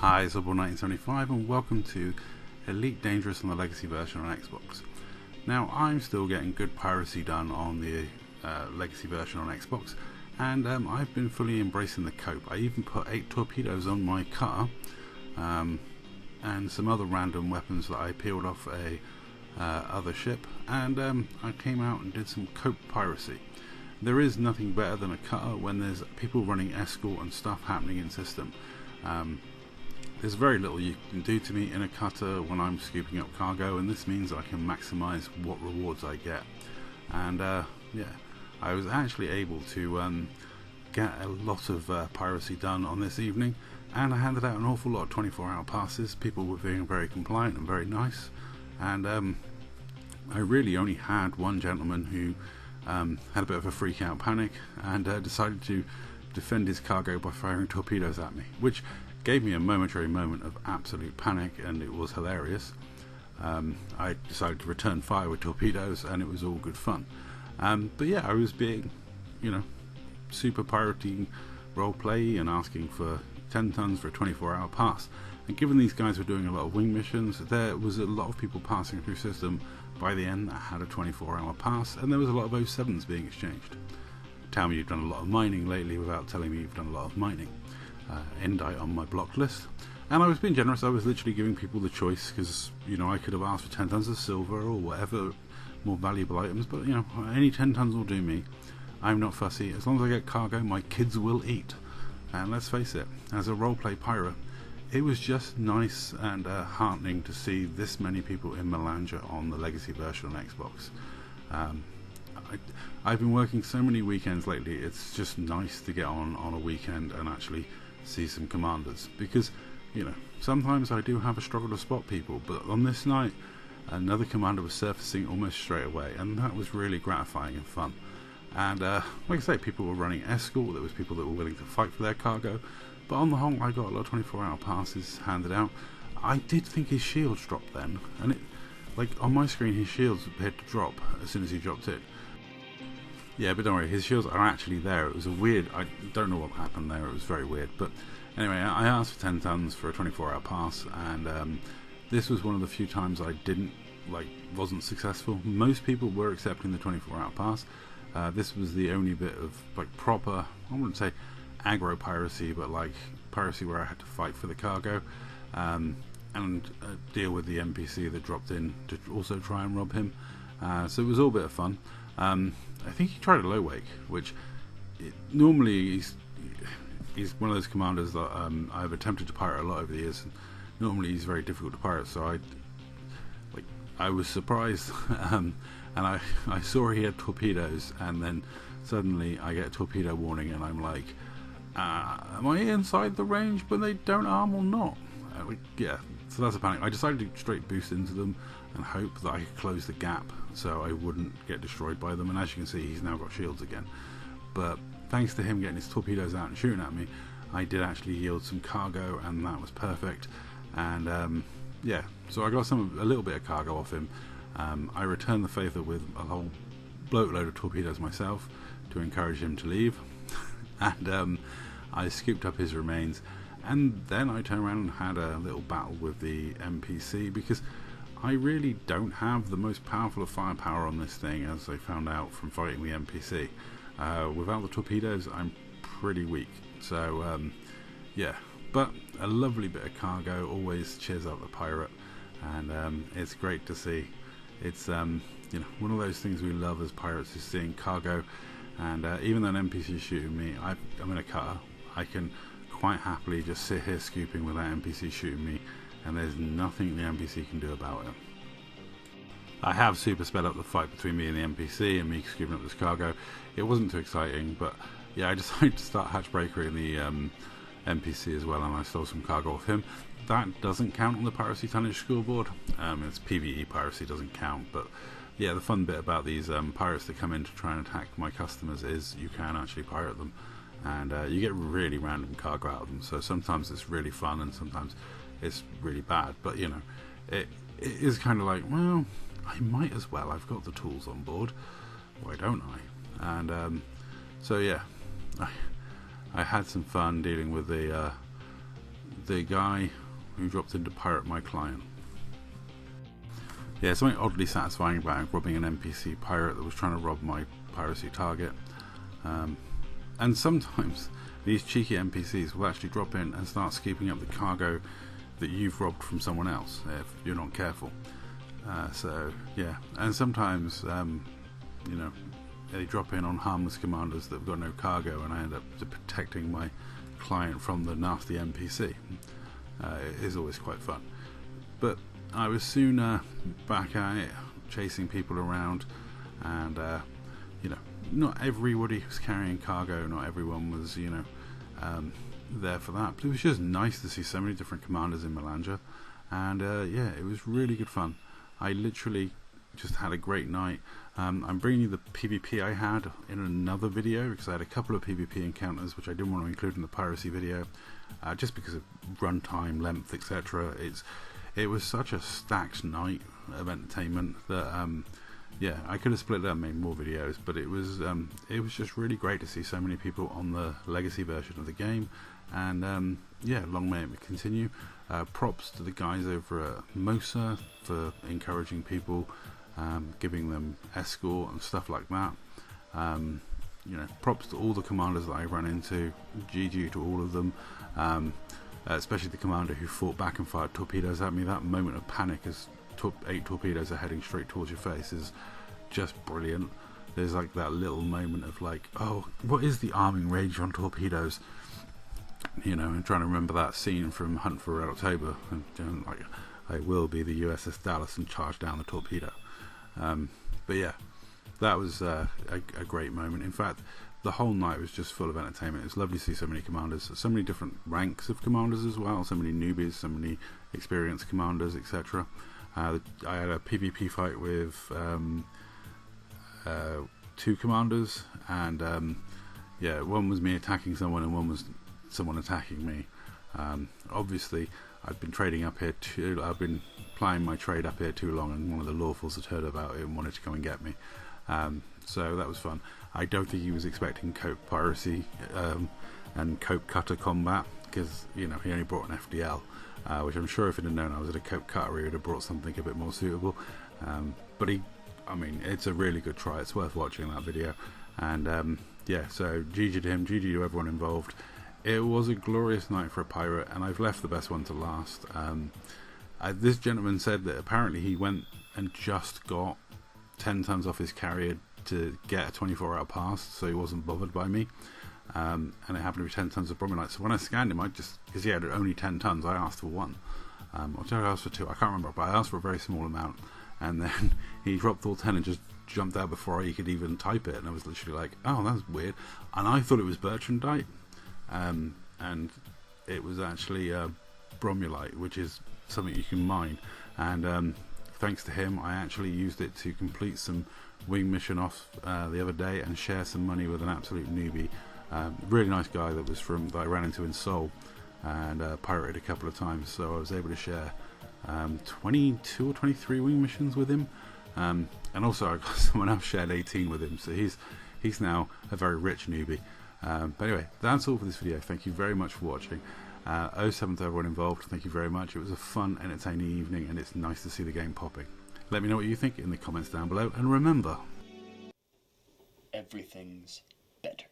Hi, it's Oddball1975 and welcome to Elite Dangerous on the Legacy version on Xbox. Now, I'm still getting good piracy done on the Legacy version on Xbox, and I've been fully embracing the cope. I even put 8 torpedoes on my cutter, and some other random weapons that I peeled off a other ship, and I came out and did some cope piracy. There is nothing better than a cutter when there's people running escort and stuff happening in system. There's very little you can do to me in a cutter when I'm scooping up cargo, and this means I can maximise what rewards I get. And yeah, I was actually able to get a lot of piracy done on this evening, and I handed out an awful lot of 24-hour passes. People were being very compliant and very nice, and I really only had one gentleman who had a bit of a freak out panic and decided to defend his cargo by firing torpedoes at me, which gave me a momentary moment of absolute panic, and it was hilarious. I decided to return fire with torpedoes, and it was all good fun. But yeah, I was being, super piratey roleplay and asking for 10 tons for a 24-hour pass. And given these guys were doing a lot of wing missions, there was a lot of people passing through system by the end that had a 24-hour pass, and there was a lot of 07s being exchanged. Tell me you've done a lot of mining lately without telling me you've done a lot of mining. Indite on my blocked list, and I was being generous. I was literally giving people the choice, because I could have asked for 10 tons of silver or whatever more valuable items, but any 10 tons will do me. I'm not fussy. As long as I get cargo, my kids will eat. And let's face it, as a roleplay pirate, it was just nice and heartening to see this many people in Melange on the Legacy version on Xbox. I've been working so many weekends lately. It's just nice to get on a weekend and actually see some commanders, because sometimes I do have a struggle to spot people, but on this night another commander was surfacing almost straight away, and that was really gratifying and fun. And like I say, people were running escort. There was people that were willing to fight for their cargo, but on the whole I got a lot of 24-hour passes handed out. I did think his shields dropped then, and on my screen his shields appeared to drop as soon as he dropped it. Yeah, but don't worry, his shields are actually there. It was a weird, I don't know what happened there, it was very weird. But anyway, I asked for 10 tons for a 24-hour pass, and this was one of the few times I wasn't successful. Most people were accepting the 24-hour pass. This was the only bit of proper, I wouldn't say aggro piracy, but piracy where I had to fight for the cargo, and deal with the NPC that dropped in to also try and rob him. So it was all a bit of fun. I think he tried a low wake, which normally he's one of those commanders that I've attempted to pirate a lot over the years, and normally he's very difficult to pirate. So I was surprised, and I saw he had torpedoes, and then suddenly I get a torpedo warning, and I'm like, am I inside the range when they don't arm or not? Yeah, so that's a panic. I decided to straight boost into them and hope that I could close the gap so I wouldn't get destroyed by them, and as you can see, he's now got shields again. But thanks to him getting his torpedoes out and shooting at me, I did actually yield some cargo, and that was perfect. And yeah, so I got a little bit of cargo off him. I returned the favour with a whole boatload of torpedoes myself to encourage him to leave, and I scooped up his remains, and then I turned around and had a little battle with the NPC, because I really don't have the most powerful of firepower on this thing, as I found out from fighting the NPC. Without the torpedoes, I'm pretty weak. So yeah, but a lovely bit of cargo always cheers up the pirate, and it's great to see. It's one of those things we love as pirates, is seeing cargo. And even though an NPC is shooting me, I'm in a cutter. I can quite happily just sit here scooping with that NPC shooting me, and there's nothing the NPC can do about it. I have super sped up the fight between me and the NPC and me scooping up this cargo. It wasn't too exciting, but yeah, I decided to start hatchbreakering the NPC as well, and I stole some cargo off him. That doesn't count on the piracy tonnage scoreboard. It's PvE piracy, doesn't count, but yeah, the fun bit about these pirates that come in to try and attack my customers is you can actually pirate them, and you get really random cargo out of them. So sometimes it's really fun, and sometimes it's really bad. But it is kind of like, well, I might as well. I've got the tools on board. Why don't I? And so yeah, I had some fun dealing with the the guy who dropped in to pirate my client. Yeah, something oddly satisfying about robbing an NPC pirate that was trying to rob my piracy target. And sometimes these cheeky NPCs will actually drop in and start scooping up the cargo that you've robbed from someone else if you're not careful. So yeah, and sometimes they drop in on harmless commanders that have got no cargo, and I end up protecting my client from the nasty NPC. It is always quite fun. But I was soon back at it, chasing people around, and not everybody was carrying cargo, not everyone was there for that, but it was just nice to see so many different commanders in Malanja, and it was really good fun. I literally just had a great night. I'm bringing you the PvP I had in another video, because I had a couple of PvP encounters which I didn't want to include in the piracy video, just because of runtime, length, etc. It was such a stacked night of entertainment that I could have split it up and made more videos, but it was just really great to see so many people on the legacy version of the game, and long may it continue. Props to the guys over at Mosa for encouraging people, giving them escort and stuff like that. Props to all the commanders that I ran into. GG to all of them, especially the commander who fought back and fired torpedoes at me. That moment of panic as 8 torpedoes are heading straight towards your face is just brilliant. There's like that little moment of like, oh, what is the arming rage on torpedoes? And trying to remember that scene from Hunt for Red October, and like, I will be the USS Dallas and charge down the torpedo. But yeah, that was a great moment. In fact, the whole night was just full of entertainment. It was lovely to see so many commanders, so many different ranks of commanders as well, so many newbies, so many experienced commanders, etc. I had a PvP fight with 2 commanders, and one was me attacking someone and one was someone attacking me. Obviously I've been trading up here I've been plying my trade up here too long, and one of the lawfuls had heard about it and wanted to come and get me. So that was fun. I don't think he was expecting cope piracy and cope cutter combat, because he only brought an FDL, which I'm sure if he'd have known I was at a cope cutter he would have brought something a bit more suitable. But it's a really good try. It's worth watching that video. And so GG to him, GG to everyone involved. It was a glorious night for a pirate, and I've left the best one to last. This gentleman said that apparently he went and just got 10 tons off his carrier to get a 24-hour pass, so he wasn't bothered by me. And it happened to be 10 tons of bromellite. So when I scanned him, because he had only 10 tons, I asked for 1. Or did I ask for 2? I can't remember, but I asked for a very small amount. And then he dropped all 10 and just jumped out before he could even type it. And I was literally like, oh, that's weird. And I thought it was Bertrandite. And it was actually bromellite, which is something you can mine. And thanks to him, I actually used it to complete some wing mission off the other day and share some money with an absolute newbie. Really nice guy that I ran into in Seoul and pirated a couple of times, so I was able to share 22 or 23 wing missions with him, and also I got someone else shared 18 with him, so he's now a very rich newbie. But anyway, that's all for this video. Thank you very much for watching. 07 to everyone involved, thank you very much. It was a fun, entertaining evening, and it's nice to see the game popping. Let me know what you think in the comments down below, and remember, everything's better.